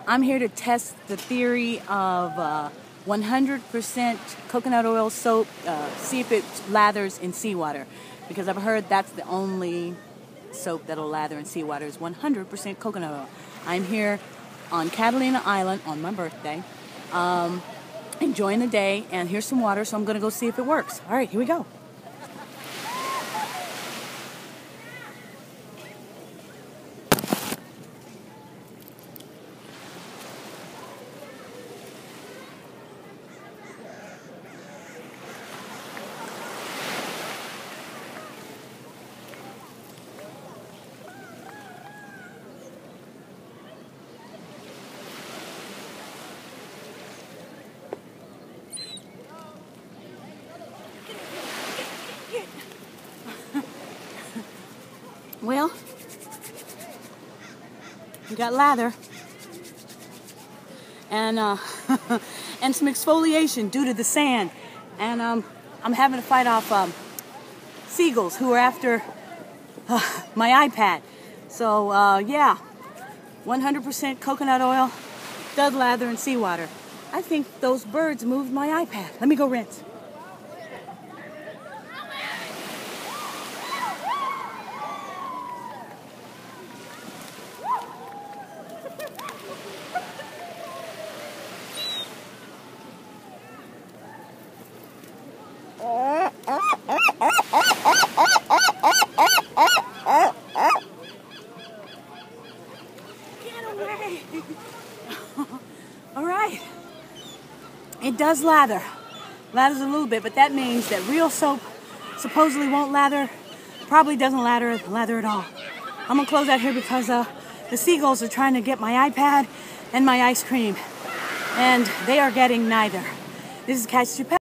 I'm here to test the theory of 100% coconut oil soap, see if it lathers in seawater. Because I've heard that's the only soap that'll lather in seawater is 100% coconut oil. I'm here on Catalina Island on my birthday, enjoying the day, and here's some water, so I'm going to go see if it works. All right, here we go. Well, we got lather and and some exfoliation due to the sand, and I'm having to fight off seagulls who are after my iPad. So yeah, 100% coconut oil does lather in seawater. I think those birds moved my iPad. Let me go rinse. Get away! All right. It does lather. Lathers a little bit, but that means that real soap supposedly won't lather. Probably doesn't lather at all. I'm gonna close out here because the seagulls are trying to get my iPad and my ice cream, and they are getting neither. This is Catch Your Pet.